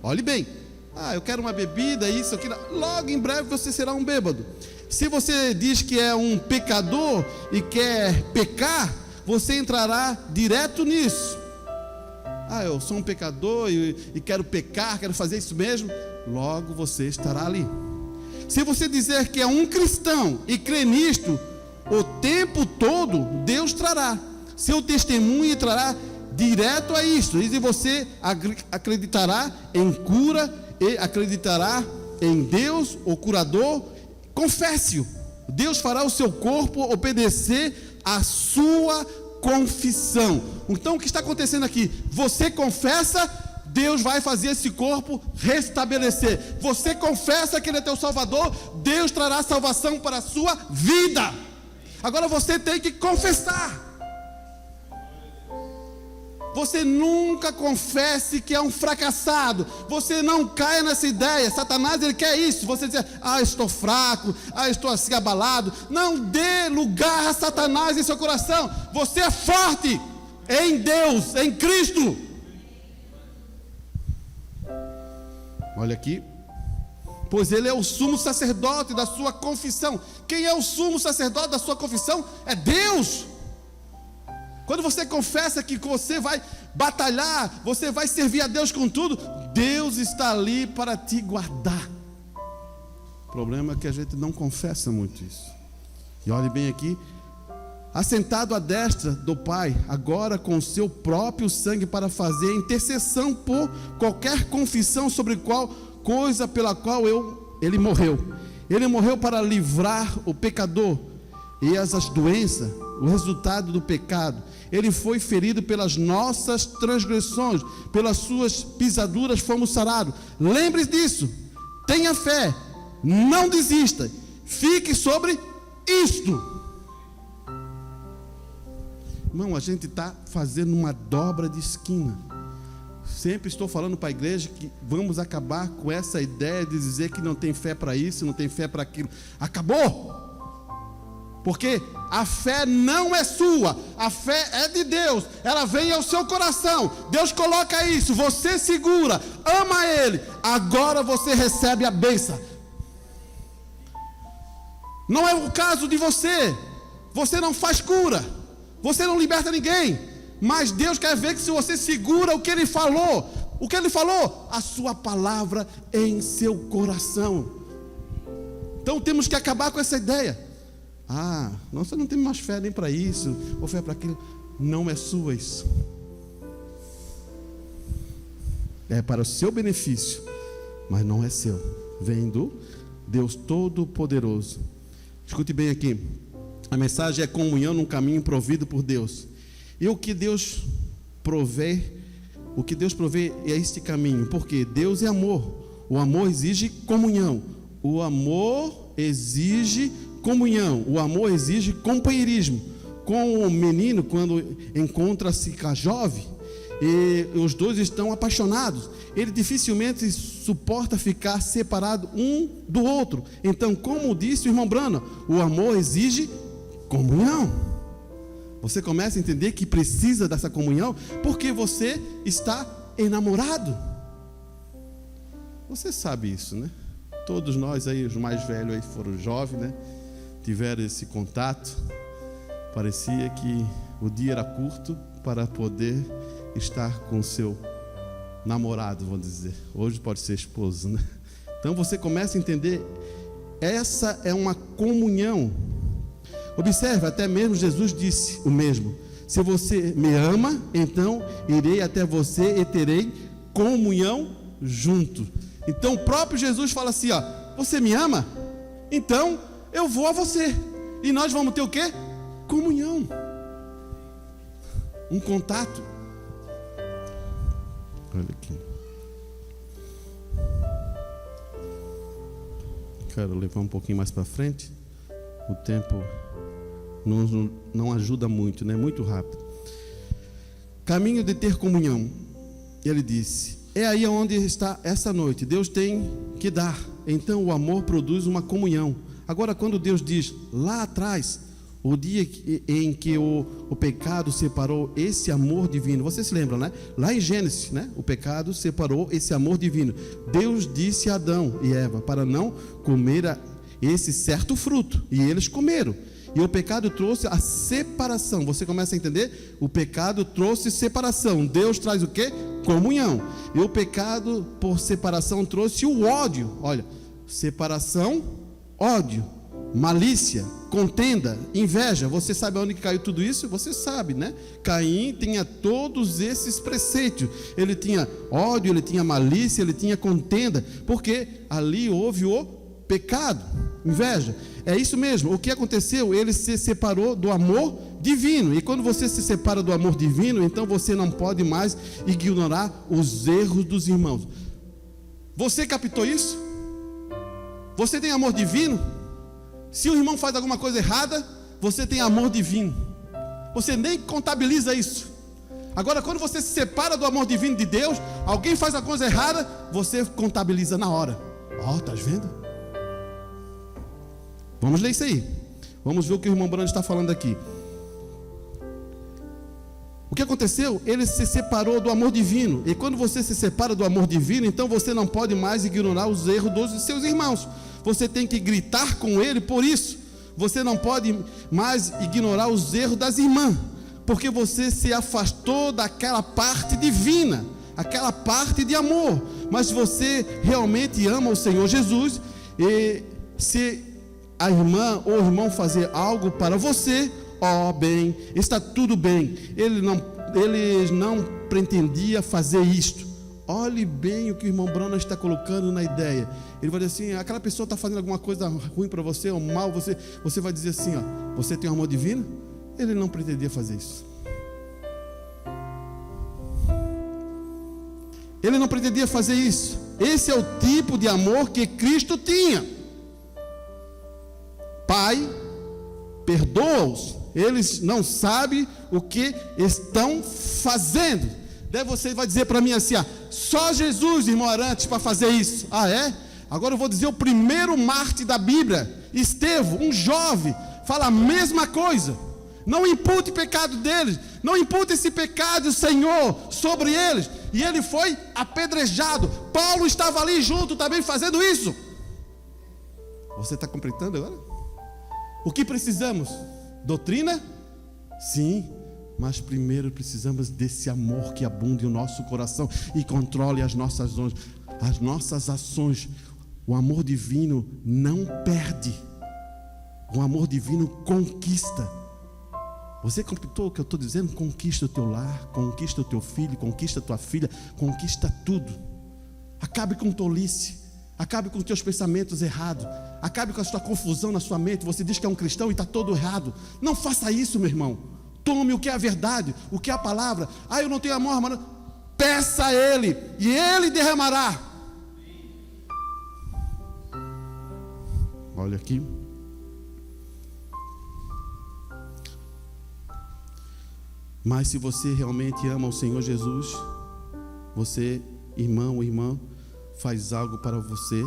Olhe bem, eu quero uma bebida, isso, aquilo. Logo em breve você será um bêbado. Se você diz que é um pecador e quer pecar, você entrará direto nisso. Eu sou um pecador e quero pecar, quero fazer isso mesmo. Logo você estará ali. Se você dizer que é um cristão e crê nisto, o tempo todo Deus trará seu testemunho e trará direto a isto. E você acreditará em cura e acreditará em Deus, o curador. Confesse-o. Deus fará o seu corpo obedecer à sua confissão. Então o que está acontecendo aqui? Você confessa, Deus vai fazer esse corpo restabelecer. Você confessa que Ele é teu Salvador, Deus trará salvação para a sua vida. Agora você tem que confessar. Você nunca confesse que é um fracassado. Você não caia nessa ideia. Satanás, ele quer isso. Você diz, estou fraco, estou assim abalado. Não dê lugar a Satanás em seu coração. Você é forte em Deus, em Cristo. Olha aqui. Pois ele é o sumo sacerdote da sua confissão. Quem é o sumo sacerdote da sua confissão? É Deus. Quando você confessa que você vai batalhar, você vai servir a Deus com tudo, Deus está ali para te guardar. O problema é que a gente não confessa muito isso. E olhe bem aqui, assentado à destra do Pai, agora com o seu próprio sangue para fazer intercessão por qualquer confissão sobre qual coisa pela qual ele morreu. Ele morreu para livrar o pecador e as doenças, o resultado do pecado. Ele foi ferido pelas nossas transgressões, pelas suas pisaduras fomos sarados. Lembre-se disso, tenha fé, não desista, fique sobre isto. Irmão, a gente está fazendo uma dobra de esquina. Sempre estou falando para a igreja que vamos acabar com essa ideia de dizer que não tem fé para isso, não tem fé para aquilo. Acabou! Porque a fé não é sua, a fé é de Deus, ela vem ao seu coração, Deus coloca isso, você segura, ama Ele, agora você recebe a bênção. Não é o caso de você não faz cura, você não liberta ninguém, mas Deus quer ver que se você segura o que Ele falou, a sua palavra em seu coração. Então temos que acabar com essa ideia. Você não tem mais fé nem para isso, ou fé para aquilo. Não é sua isso. É para o seu benefício, mas não é seu. Vem do Deus Todo-Poderoso. Escute bem aqui. A mensagem é comunhão num caminho provido por Deus. E o que Deus provê é este caminho. Porque Deus é amor. O amor exige comunhão. O amor exige comunhão, o amor exige companheirismo. Com o menino, quando encontra-se com a jovem, e os dois estão apaixonados. Ele dificilmente suporta ficar separado um do outro. Então, como disse o irmão Brana, o amor exige comunhão. Você começa a entender que precisa dessa comunhão porque você está enamorado. Você sabe isso, né? Todos nós aí, os mais velhos aí foram jovens, né? Tiveram esse contato. Parecia que o dia era curto para poder estar com o seu namorado, vamos dizer. Hoje pode ser esposo, né? Então você começa a entender, essa é uma comunhão. Observe, até mesmo Jesus disse o mesmo: se você me ama, então irei até você e terei comunhão junto. Então o próprio Jesus fala assim, ó: você me ama? Então eu vou a você. E nós vamos ter o quê? Comunhão. Um contato. Olha aqui. Quero levar um pouquinho mais para frente. O tempo não ajuda muito, né? Muito rápido. Caminho de ter comunhão. Ele disse: é aí onde está essa noite. Deus tem que dar. Então o amor produz uma comunhão. Agora, quando Deus diz lá atrás, o dia em que o pecado separou esse amor divino, você se lembra, né? Lá em Gênesis, né? O pecado separou esse amor divino. Deus disse a Adão e Eva para não comer esse certo fruto, e eles comeram. E o pecado trouxe a separação. Você começa a entender? O pecado trouxe separação. Deus traz o quê? Comunhão. E o pecado por separação trouxe o ódio. Olha, separação, ódio, malícia, contenda, inveja. Você sabe onde caiu tudo isso? Você sabe, né? Caim tinha todos esses preceitos. Ele tinha ódio, ele tinha malícia, ele tinha contenda, porque ali houve o pecado, inveja. É isso mesmo. O que aconteceu? Ele se separou do amor divino. E quando você se separa do amor divino, então você não pode mais ignorar os erros dos irmãos. Você captou isso? Você tem amor divino? Se o irmão faz alguma coisa errada, você tem amor divino. Você nem contabiliza isso. Agora, quando você se separa do amor divino de Deus, alguém faz a coisa errada, você contabiliza na hora. Estás vendo? Vamos ler isso aí. Vamos ver o que o irmão Brando está falando aqui. O que aconteceu? Ele se separou do amor divino. E quando você se separa do amor divino, então você não pode mais ignorar os erros dos seus irmãos. Você tem que gritar com ele por isso. Você não pode mais ignorar os erros das irmãs, porque você se afastou daquela parte divina, aquela parte de amor. Mas você realmente ama o Senhor Jesus, e se a irmã ou o irmão fazer algo para você, bem, está tudo bem. Ele não pretendia fazer isto. Olhe bem o que o irmão Brana está colocando na ideia. Ele vai dizer assim: aquela pessoa está fazendo alguma coisa ruim para você, ou mal, você vai dizer assim, você tem um amor divino? Ele não pretendia fazer isso. Ele não pretendia fazer isso. Esse é o tipo de amor que Cristo tinha. Pai, perdoa-os, eles não sabem o que estão fazendo. Daí você vai dizer para mim assim: só Jesus, irmão Arantes, para fazer isso. É? Agora eu vou dizer o primeiro mártir da Bíblia, Estevão, um jovem, fala a mesma coisa. Não impute o pecado deles, não impute esse pecado, Senhor, sobre eles. E ele foi apedrejado. Paulo estava ali junto também fazendo isso. Você está compreendendo agora? O que precisamos? Doutrina? Sim, mas primeiro precisamos desse amor que abunde o nosso coração e controle as nossas ações. O amor divino não perde. O amor divino conquista. Você completou o que eu estou dizendo? Conquista o teu lar, conquista o teu filho, conquista a tua filha, conquista tudo. Acabe com tolice. Acabe com os teus pensamentos errados. Acabe com a sua confusão na sua mente. Você diz que é um cristão e está todo errado. Não faça isso, meu irmão. Tome o que é a verdade, o que é a palavra. Eu não tenho amor, mano. Peça a Ele e Ele derramará. Olha aqui. Mas se você realmente ama o Senhor Jesus, você, irmão ou irmã, faz algo para você,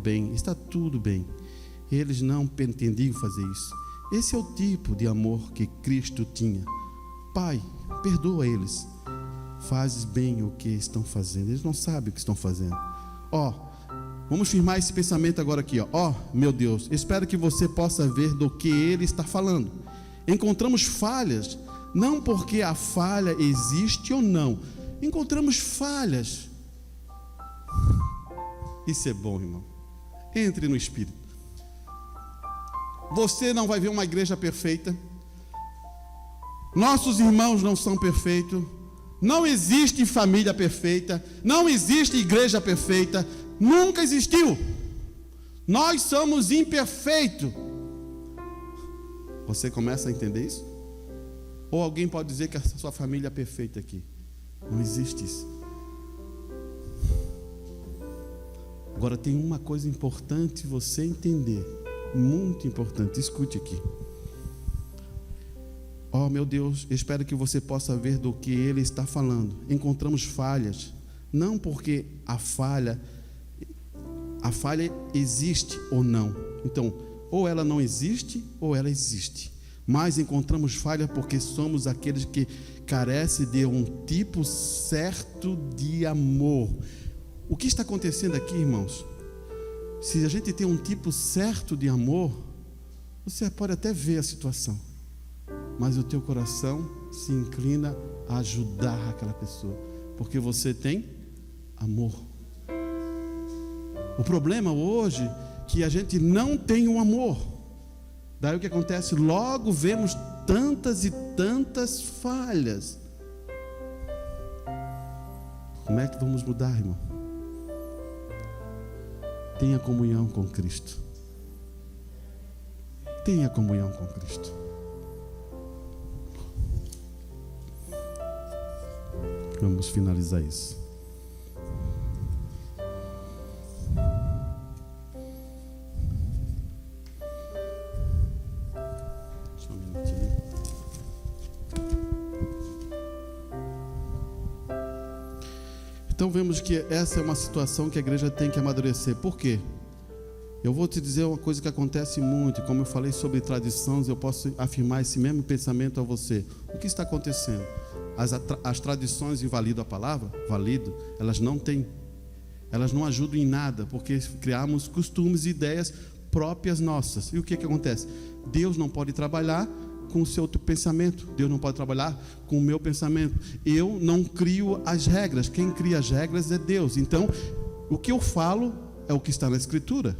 bem, está tudo bem. Eles não pretendiam fazer isso. Esse é o tipo de amor que Cristo tinha. Pai, perdoa eles. Fazes bem o que estão fazendo. Eles não sabem o que estão fazendo. Vamos firmar esse pensamento agora aqui. Meu Deus, espero que você possa ver do que Ele está falando. Encontramos falhas, não porque a falha existe ou não. Encontramos falhas. Isso é bom, irmão. Entre no Espírito. Você não vai ver uma igreja perfeita. Nossos irmãos não são perfeitos. Não existe família perfeita. Não existe igreja perfeita. Nunca existiu. Nós somos imperfeitos. Você começa a entender isso? Ou alguém pode dizer que a sua família é perfeita aqui? Não existe isso. Agora tem uma coisa importante você entender. Muito importante, escute aqui. Meu Deus, espero que você possa ver do que Ele está falando. Encontramos falhas, não porque a falha existe ou não. Então, ou ela não existe, ou ela existe. Mas encontramos falha porque somos aqueles que carecem de um tipo certo de amor. O que está acontecendo aqui, irmãos? Se a gente tem um tipo certo de amor, você pode até ver a situação, mas o teu coração se inclina a ajudar aquela pessoa, porque você tem amor. O problema hoje é que a gente não tem um amor. Daí o que acontece? Logo vemos tantas e tantas falhas. Como é que vamos mudar, irmão? Tenha comunhão com Cristo. Tenha comunhão com Cristo. Vamos finalizar isso. Só um minutinho. Então vemos que essa é uma situação que a igreja tem que amadurecer. Por quê? Eu vou te dizer uma coisa que acontece muito. Como eu falei sobre tradições, eu posso afirmar esse mesmo pensamento a você. O que está acontecendo? As tradições invalidam a palavra? Valido. Elas não ajudam em nada, porque criamos costumes e ideias próprias nossas. E o que acontece? Deus não pode trabalhar com o seu pensamento. Deus não pode trabalhar com o meu pensamento. Eu não crio as regras. Quem cria as regras é Deus. Então, o que eu falo é o que está na Escritura.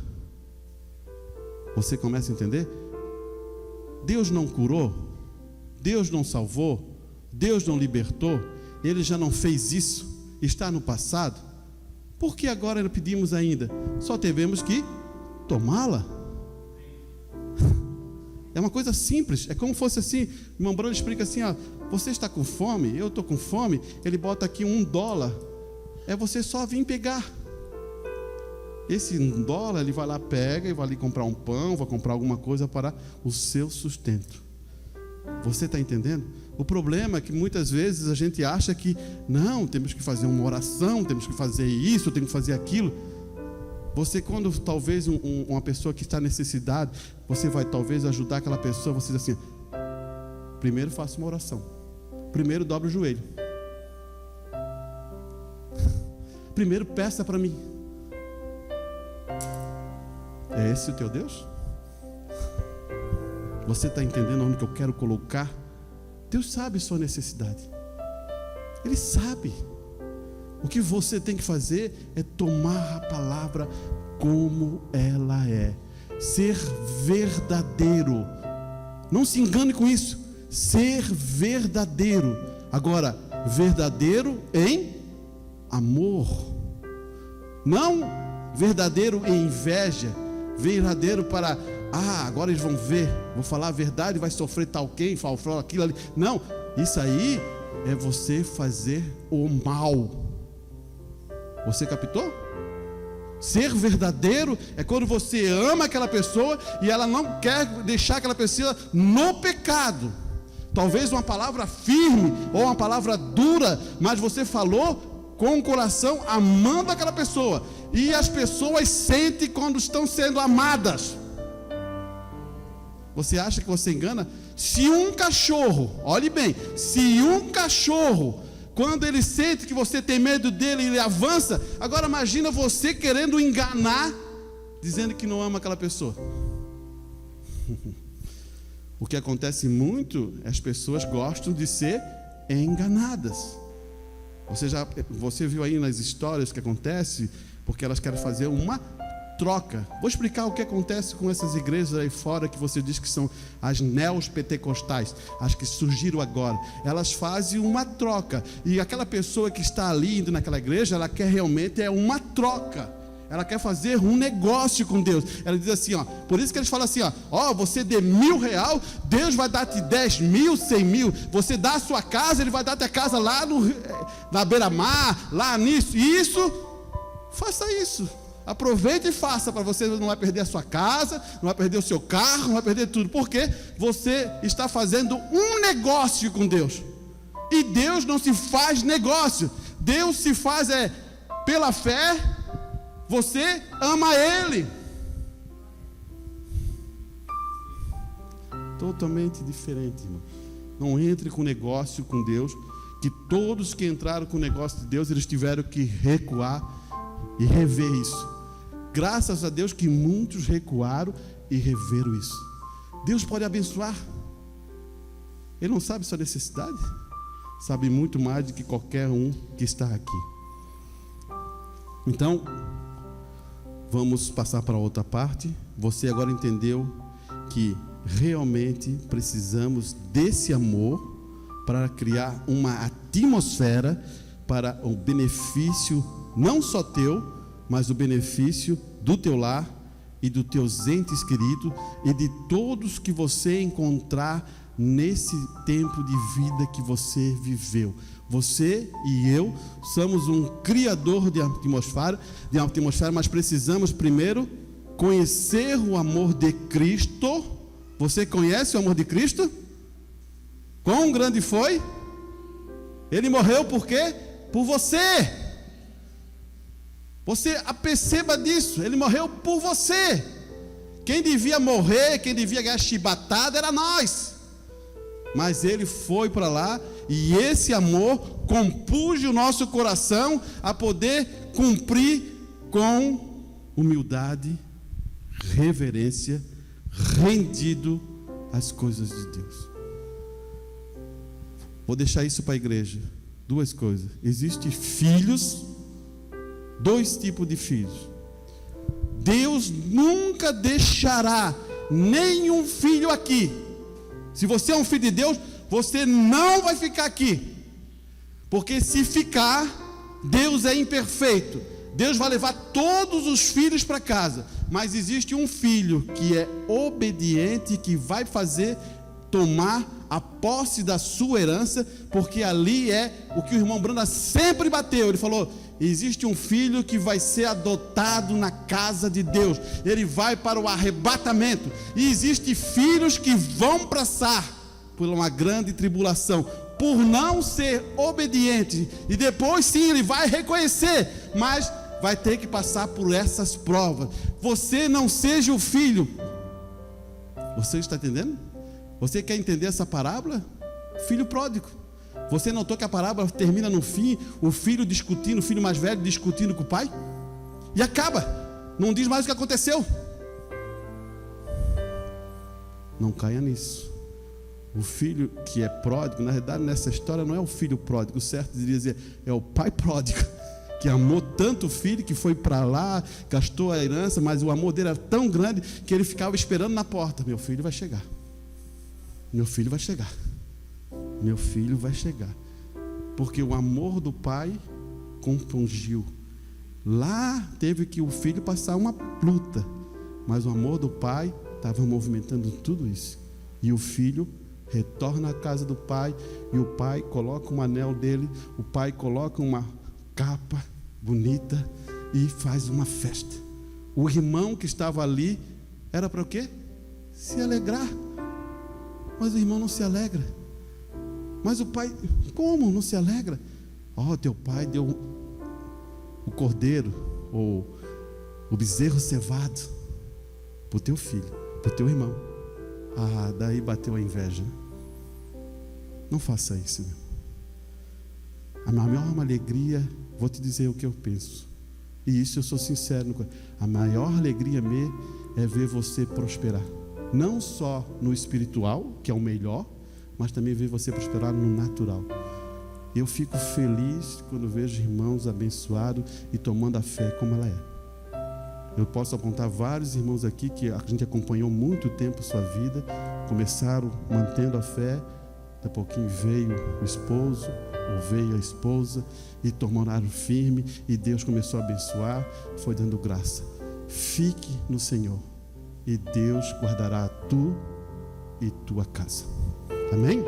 Você começa a entender? Deus não curou, Deus não salvou, Deus não libertou. Ele já não fez isso, está no passado. Por que agora pedimos ainda? Só tivemos que tomá-la. É uma coisa simples, é como fosse assim. O irmão Bruno explica assim: você está com fome, eu estou com fome. Ele bota aqui $1, é você só vir pegar. Esse $1 ele vai lá, pega e vai ali comprar um pão, vai comprar alguma coisa para o seu sustento. Você está entendendo? O problema é que muitas vezes a gente acha que não, temos que fazer uma oração, temos que fazer isso, temos que fazer aquilo. Você, quando talvez uma pessoa que está em necessidade, você vai talvez ajudar aquela pessoa, você diz assim: primeiro faça uma oração, primeiro dobre o joelho, primeiro peça para mim. É esse o teu Deus? Você está entendendo onde que eu quero colocar? Deus sabe sua necessidade. Ele sabe. O que você tem que fazer é tomar a palavra como ela é. Ser verdadeiro. Não se engane com isso. Ser verdadeiro. Agora, verdadeiro em amor. Não verdadeiro em inveja. Verdadeiro para, agora eles vão ver, vou falar a verdade, vai sofrer tal quem, falou aquilo ali. Não, isso aí é você fazer o mal. Você captou? Ser verdadeiro é quando você ama aquela pessoa e ela não quer deixar aquela pessoa no pecado. talvez uma palavra firme ou uma palavra dura, mas você falou com o coração amando aquela pessoa. E as pessoas sentem quando estão sendo amadas. Você acha que você engana? Se um cachorro, olhe bem, se um cachorro, quando ele sente que você tem medo dele, ele avança. Agora imagina você querendo enganar, dizendo que não ama aquela pessoa. O que acontece muito, as pessoas gostam de ser enganadas. Você viu aí nas histórias que acontece, porque elas querem fazer uma troca. Vou explicar o que acontece com essas igrejas aí fora, que você diz que são as neopentecostais, as que surgiram agora. Elas fazem uma troca, e aquela pessoa que está ali indo naquela igreja, ela quer realmente uma troca. Ela quer fazer um negócio com Deus. Ela diz assim, por isso que eles falam assim, você dê R$1.000, Deus vai dar-te 10.000, 100.000. Você dá a sua casa, Ele vai dar-te a casa lá na beira-mar, lá nisso. E isso, faça isso. Aproveite e faça, para você não vai perder a sua casa, não vai perder o seu carro, não vai perder tudo. Porque você está fazendo um negócio com Deus. E Deus não se faz negócio. Deus se faz pela fé. Você ama Ele. Totalmente diferente, irmão. Não entre com negócio com Deus, que todos que entraram com o negócio de Deus, eles tiveram que recuar e rever isso. Graças a Deus que muitos recuaram e reveram isso. Deus pode abençoar. Ele não sabe sua necessidade? Sabe muito mais do que qualquer um que está aqui. Então, vamos passar para outra parte. Você agora entendeu que realmente precisamos desse amor para criar uma atmosfera para o benefício não só teu, mas o benefício do teu lar e dos teus entes queridos e de todos que você encontrar nesse tempo de vida que você viveu. Você e eu somos um criador de atmosfera, mas precisamos primeiro conhecer o amor de Cristo. Você conhece o amor de Cristo? Quão grande foi? Ele morreu por quê? Por você. Você perceba disso, Ele morreu por você. Quem devia morrer, quem devia ganhar chibatada era nós. Mas Ele foi para lá, e esse amor compunge o nosso coração a poder cumprir com humildade, reverência, rendido às coisas de Deus. Vou deixar isso para a igreja. Duas coisas. Existem filhos, dois tipos de filhos. Deus nunca deixará nenhum filho aqui. Se você é um filho de Deus, você não vai ficar aqui. Porque se ficar, Deus é imperfeito. Deus vai levar todos os filhos para casa. Mas existe um filho que é obediente, que vai tomar a posse da sua herança, porque ali é o que o irmão Branda sempre bateu. Ele falou: existe um filho que vai ser adotado na casa de Deus, ele vai para o arrebatamento. E existem filhos que vão passar por uma grande tribulação, por não ser obediente, e depois sim ele vai reconhecer, mas vai ter que passar por essas provas. Você não seja o filho. Você está entendendo? Você quer entender essa parábola? Filho pródigo. Você notou que a parábola termina no fim, o filho discutindo, o filho mais velho discutindo com o pai, e acaba, não diz mais o que aconteceu. Não caia nisso. O filho que é pródigo, na verdade nessa história não é o filho pródigo, o certo dizer é o pai pródigo, que amou tanto o filho que foi para lá, gastou a herança, mas o amor dele era tão grande que ele ficava esperando na porta: meu filho vai chegar, meu filho vai chegar, meu filho vai chegar. Porque o amor do pai compungiu. Lá teve que o filho passar uma luta, mas o amor do pai estava movimentando tudo isso. E o filho retorna à casa do pai, e o pai coloca um anel dele, o pai coloca uma capa bonita e faz uma festa. O irmão que estava ali era para o quê? Se alegrar. Mas o irmão não se alegra. Mas o pai, como? Não se alegra? Teu pai deu o cordeiro, ou o bezerro cevado, para o teu filho, para o teu irmão. Daí bateu a inveja. Não faça isso, meu. A maior alegria, vou te dizer o que eu penso, e isso eu sou sincero, a maior alegria minha é ver você prosperar, não só no espiritual, que é o melhor, mas também ver você prosperar no natural. Eu fico feliz quando vejo irmãos abençoados e tomando a fé como ela é. Eu posso apontar vários irmãos aqui que a gente acompanhou muito tempo sua vida, começaram mantendo a fé, daqui a pouquinho veio o esposo, ou veio a esposa, e tornaram firme, e Deus começou a abençoar, foi dando graça. Fique no Senhor, e Deus guardará tu e tua casa. Amém?